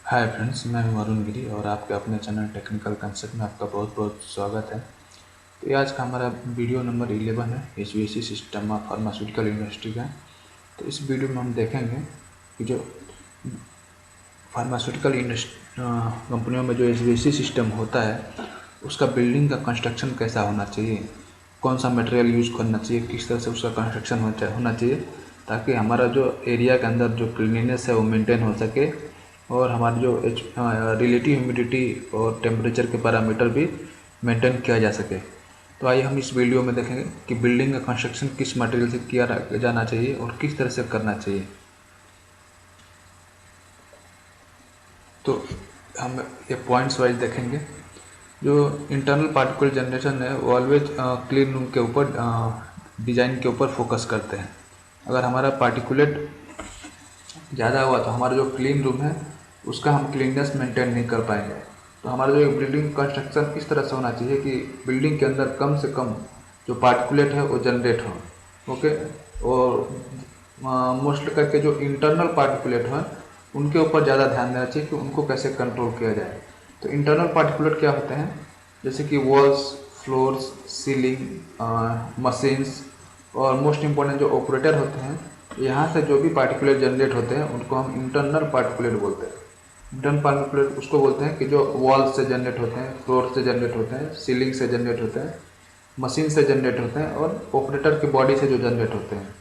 Hi friends, मैं हूं अरुण गिरी और आपके अपने चैनल टेक्निकल कंसेप्ट में आपका बहुत बहुत स्वागत है। तो ये आज का हमारा वीडियो नंबर 11 है HVAC system of pharmaceutical industry का। तो इस वीडियो में हम देखेंगे कि जो फार्मास्यूटिकल कंपनियों में जो एचवीएसी सिस्टम होता है उसका बिल्डिंग का कंस्ट्रक्शन कैसा होना चाहिए, कौन सा मटेरियल यूज करना चाहिए, किस तरह से उसका कंस्ट्रक्शन होना चाहिए, ताकि हमारा जो एरिया के अंदर जो क्लीनिनेस है वो मेंटेन हो सके और हमारी जो रिलेटिव ह्यूमिडिटी और टेम्परेचर के पैरामीटर भी मेंटेन किया जा सके। तो आइए हम इस वीडियो में देखेंगे कि बिल्डिंग का कंस्ट्रक्शन किस मटेरियल से किया जाना चाहिए और किस तरह से करना चाहिए। तो हम ये पॉइंट्स वाइज देखेंगे। जो इंटरनल पार्टिकल जनरेशन है वो ऑलवेज क्लीन रूम के ऊपर डिज़ाइन के ऊपर फोकस करते हैं। अगर हमारा पार्टिकुलेट ज़्यादा हुआ तो हमारा जो क्लीन रूम है उसका हम क्लीननेस मेंटेन नहीं कर पाएंगे। तो हमारा जो बिल्डिंग कंस्ट्रक्शन इस तरह से होना चाहिए कि बिल्डिंग के अंदर कम से कम जो पार्टिकुलेट है वो जनरेट हो। ओके। और मोस्ट करके जो इंटरनल पार्टिकुलेट हैं उनके ऊपर ज़्यादा ध्यान देना चाहिए कि उनको कैसे कंट्रोल किया जाए। तो इंटरनल पार्टिकुलेट क्या होते हैं, जैसे कि वॉल्स, फ्लोर्स, सीलिंग, मशीन्स और मोस्ट इम्पोर्टेंट जो ऑपरेटर होते हैं, यहाँ से जो भी पार्टिकुलेट जनरेट होते हैं उनको हम इंटरनल पार्टिकुलेट बोलते हैं। इंटरनल पार्टिकुलेट उसको बोलते हैं कि जो वॉल से जनरेट होते हैं, फ्लोर से जनरेट होते हैं, सीलिंग से जनरेट होते हैं, मशीन से जनरेट होते हैं और ऑपरेटर की बॉडी से जो जनरेट होते हैं।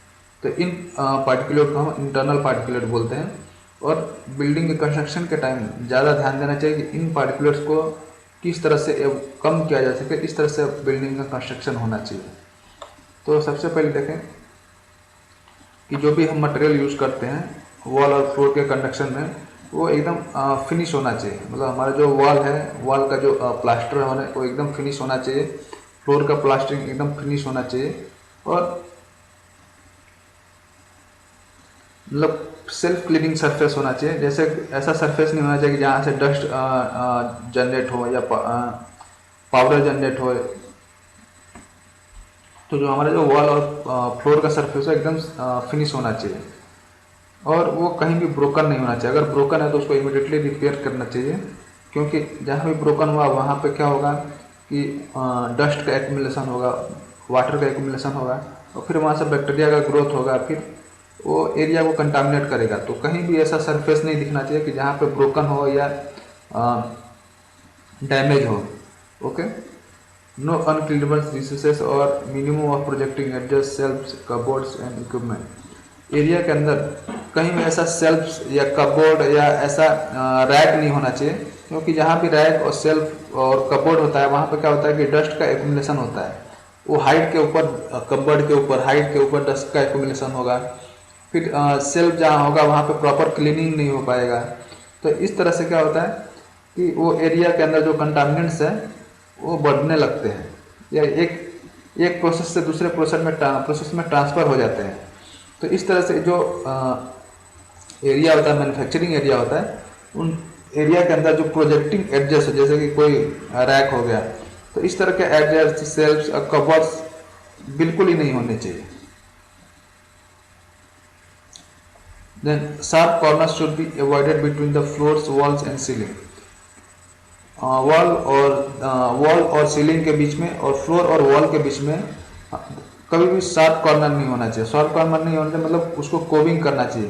तो इन पार्टिकुलेट को हम इंटरनल पार्टिकुलेट बोलते हैं। और बिल्डिंग के कंस्ट्रक्शन के टाइम ज़्यादा ध्यान देना चाहिए कि इन पार्टिकुलेट्स को किस तरह से कम किया जा सके, इस तरह से बिल्डिंग का कंस्ट्रक्शन होना चाहिए। तो सबसे पहले देखें कि जो भी हम मटेरियल यूज़ करते हैं वॉल और फ्लोर के कंस्ट्रक्शन में वो एकदम फिनिश होना चाहिए। मतलब हमारा जो वॉल है, वॉल का जो प्लास्टर होना है वो एकदम फिनिश होना चाहिए, फ्लोर का प्लास्टरिंग एकदम फिनिश होना चाहिए। और मतलब सेल्फ क्लीनिंग सरफेस होना चाहिए। जैसे ऐसा सरफेस नहीं होना चाहिए कि जहाँ से डस्ट जनरेट हो या पाउडर जनरेट हो। तो जो हमारा जो वॉल और फ्लोर का सरफेस है एकदम फिनिश होना चाहिए और वो कहीं भी ब्रोकन नहीं होना चाहिए। अगर ब्रोकन है तो उसको इमीडिएटली रिपेयर करना चाहिए, क्योंकि जहाँ भी ब्रोकन हुआ वहाँ पे क्या होगा कि डस्ट का एक्यूमुलेशन होगा, वाटर का एक्यूमुलेशन होगा और फिर वहाँ से बैक्टीरिया का ग्रोथ होगा, फिर वो एरिया को कंटामिनेट करेगा। तो कहीं भी ऐसा सरफेस नहीं दिखना चाहिए कि जहाँ पे ब्रोकन हो या डैमेज हो। ओके। नो अनक्लीनेबल रिसोर्सेस और minimum of projecting adjust shelves, cupboards and equipment. Area के अंदर कहीं भी ऐसा सेल्फ्स या कबोर्ड या ऐसा रैक नहीं होना चाहिए, क्योंकि जहाँ भी रैक और सेल्फ और कबोर्ड होता है वहाँ पे क्या होता है कि डस्ट का एक्यूमुलेशन होता है। वो हाइट के ऊपर, कबर्ड के ऊपर, हाइट के ऊपर डस्ट का एक्यूमुलेशन होगा। फिर सेल्फ जहाँ होगा वहाँ पे प्रॉपर क्लीनिंग नहीं हो पाएगा। तो इस तरह से क्या होता है कि वो एरिया के अंदर जो कंटामिनेंट्स है वो बढ़ने लगते हैं या एक प्रोसेस से दूसरे प्रोसेस में ट्रांसफ़र हो जाते हैं। तो इस तरह से जो एरिया होता है, मैन्युफैक्चरिंग एरिया होता है, उन एरिया के अंदर जो प्रोजेक्टिंग एडजस्ट, जैसे कि कोई रैक हो गया, तो इस तरह के एडजस्ट, सेल्फ्स और कवर्स बिल्कुल ही नहीं होने चाहिए। Then sharp corners should be avoided between the floors, walls and ceiling. Wall और सीलिंग के बीच में और फ्लोर और वॉल के बीच में कभी भी शार्प कॉर्नर नहीं होना चाहिए। शार्प कॉर्नर नहीं होना चाहिए मतलब उसको कोबिंग करना चाहिए।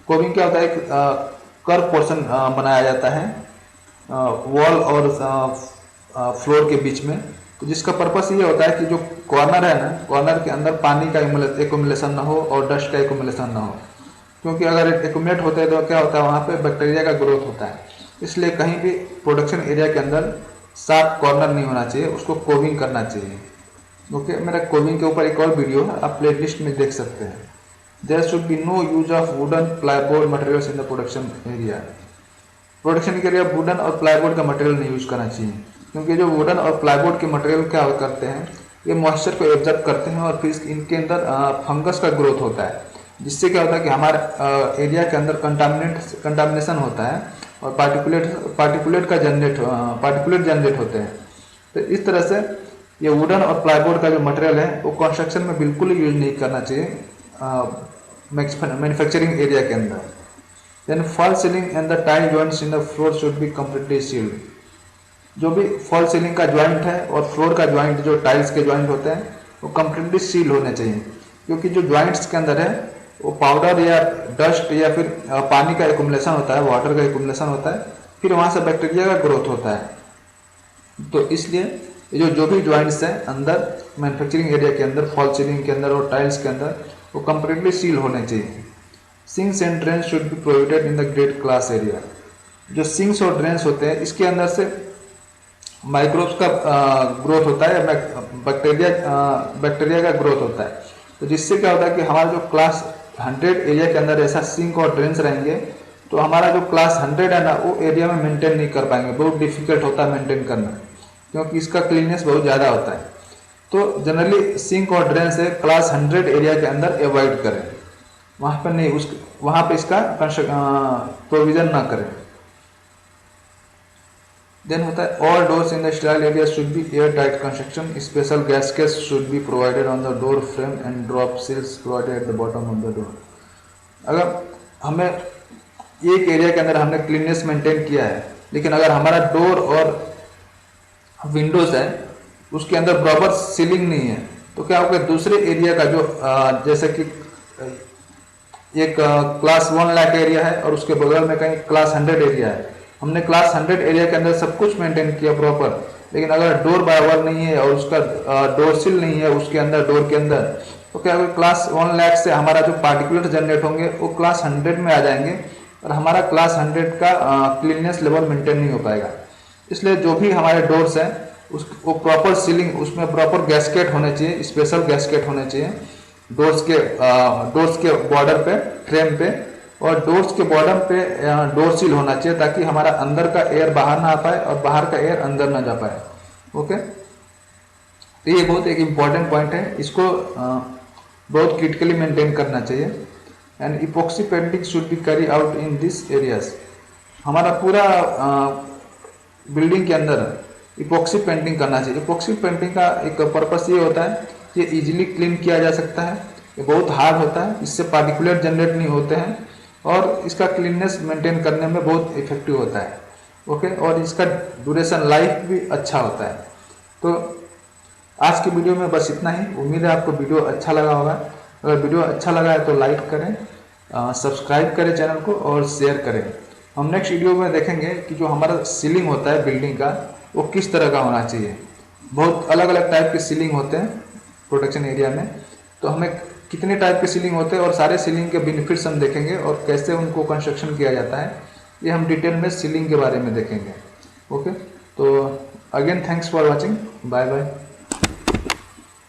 कोबिंग क्या होता है, एक कर्व पोर्शन बनाया जाता है वॉल और फ्लोर के बीच में। तो जिसका पर्पस ये होता है कि जो कॉर्नर है ना, कॉर्नर के अंदर पानी का एक्यूमुलेशन ना हो और डस्ट का एक्यूमुलेशन ना हो, क्योंकि अगर एक्यूमुलेट होते हैं तो क्या होता है वहाँ पे बैक्टीरिया का ग्रोथ होता है। इसलिए कहीं भी प्रोडक्शन एरिया के अंदर शार्प कॉर्नर नहीं होना चाहिए, उसको कोबिंग करना चाहिए। ओके। मेरा कोबिंग के ऊपर एक और वीडियो है, आप प्ले लिस्ट में देख सकते हैं। There should be no use of wooden plyboard materials in the production area. Production के लिए वुडन और प्लाईबोर्ड का मटेरियल नहीं यूज करना चाहिए, क्योंकि जो वुडन और प्लाईबोर्ड के मटेरियल क्या करते हैं, ये मॉइस्चर को एब्जॉर्ब करते हैं और फिर इनके अंदर फंगस का ग्रोथ होता है, जिससे क्या होता है कि हमारे एरिया के अंदर कंटामिनेशन होता है और पार्टिकुलेट जनरेट होते हैं। तो इस तरह से ये वुडन और प्लाईबोर्ड का जो मटेरियल है वो कंस्ट्रक्शन में बिल्कुल ही यूज नहीं करना चाहिए मैन्युफैक्चरिंग एरिया के अंदर। Then fall ceiling and the tile joints in the floor should be completely sealed. जो भी फॉल सीलिंग का ज्वाइंट है और फ्लोर का ज्वाइंट जो टाइल्स के ज्वाइंट होते हैं वो कम्प्लीटली सील होने चाहिए, क्योंकि जो ज्वाइंट्स के अंदर है वो पाउडर या डस्ट या फिर पानी का एकुमुलेशन होता है, वाटर का एकुमुलेशन होता है, फिर वहाँ से बैक्टीरिया का ग्रोथ होता है। तो इसलिए जो भी ज्वाइंट्स हैं अंदर मैन्युफैक्चरिंग एरिया के अंदर, फॉल सीलिंग के अंदर और टाइल्स के अंदर, वो कम्प्लीटली सील होने चाहिए। Sinks and drains should be provided in the grade class area. जो सिंक्स और ड्रेन्स होते हैं इसके अंदर से माइक्रोब्स का ग्रोथ होता है, बैक्टीरिया का ग्रोथ होता है। तो जिससे क्या होता है कि हमारा जो क्लास 100 एरिया के अंदर ऐसा सिंक और ड्रेन्स रहेंगे तो हमारा जो क्लास 100 है ना वो एरिया में मेंटेन नहीं कर पाएंगे, बहुत डिफिकल्ट होता है मेंटेन करना, क्योंकि इसका क्लीननेस बहुत ज़्यादा होता है। तो जनरली सिंक और ड्रेन से क्लास 100 एरिया के अंदर अवॉइड करें, वहाँ पर नहीं, वहाँ पे इसका प्रोविजन ना करें। देन होता है all doors in the sterile area should be air tight construction, special gaskets should be provided on the door frame and drop seals provided at the bottom of the door. अगर हमें एक area के अंदर हमने cleanness maintain किया है, लेकिन अगर हमारा डोर और विंडोज है उसके अंदर प्रॉपर सीलिंग नहीं है, तो क्या होगा दूसरे एरिया का जो जैसे कि एक क्लास 1 लाख एरिया है और उसके बगल में कहीं क्लास 100 एरिया है, हमने क्लास 100 एरिया के अंदर सब कुछ मेंटेन किया प्रॉपर, लेकिन अगर डोर बराबर नहीं है और उसका डोर सील नहीं है उसके अंदर, डोर के अंदर, तो क्या होगा क्लास 1 लाख से हमारा जो पार्टिकुलर जनरेट होंगे वो क्लास 100 में आ जाएंगे और हमारा क्लास 100 का क्लीननेस लेवल मेंटेन नहीं हो पाएगा। इसलिए जो भी हमारे डोर्स हैं वो प्रॉपर सीलिंग, उसमें प्रॉपर गैस्केट होने चाहिए, स्पेशल गैस्केट होने चाहिए डोर्स के बॉर्डर पे, फ्रेम पे, और डोर्स के बॉर्डर पे डोर सील होना चाहिए ताकि हमारा अंदर का एयर बाहर ना आ पाए और बाहर का एयर अंदर ना जा पाए। ओके, तो ये बहुत एक इम्पॉर्टेंट पॉइंट है, इसको बहुत क्रिटिकली मेंटेन करना चाहिए। And epoxy painting should be carry out in this areas. हमारा पूरा बिल्डिंग के अंदर इपॉक्सी पेंटिंग करना चाहिए। इपॉक्सी पेंटिंग का एक पर्पस ये होता है कि इजीली क्लीन किया जा सकता है, ये बहुत हार्ड होता है, इससे पार्टिकुलेट जनरेट नहीं होते हैं और इसका क्लीननेस मेंटेन करने में बहुत इफेक्टिव होता है। ओके, और इसका ड्यूरेशन लाइफ भी अच्छा होता है। तो आज की वीडियो में बस इतना ही। उम्मीद है आपको वीडियो अच्छा लगा होगा। अगर वीडियो अच्छा लगा है तो लाइक करें, सब्सक्राइब करें चैनल को और शेयर करें। हम नेक्स्ट वीडियो में देखेंगे कि जो हमारा सीलिंग होता है बिल्डिंग का वो किस तरह का होना चाहिए। बहुत अलग अलग टाइप के सीलिंग होते हैं प्रोटेक्शन एरिया में, तो हमें कितने टाइप के सीलिंग होते हैं और सारे सीलिंग के बेनिफिट्स हम देखेंगे और कैसे उनको कंस्ट्रक्शन किया जाता है, ये हम डिटेल में सीलिंग के बारे में देखेंगे। ओके, तो again thanks for watching, bye bye.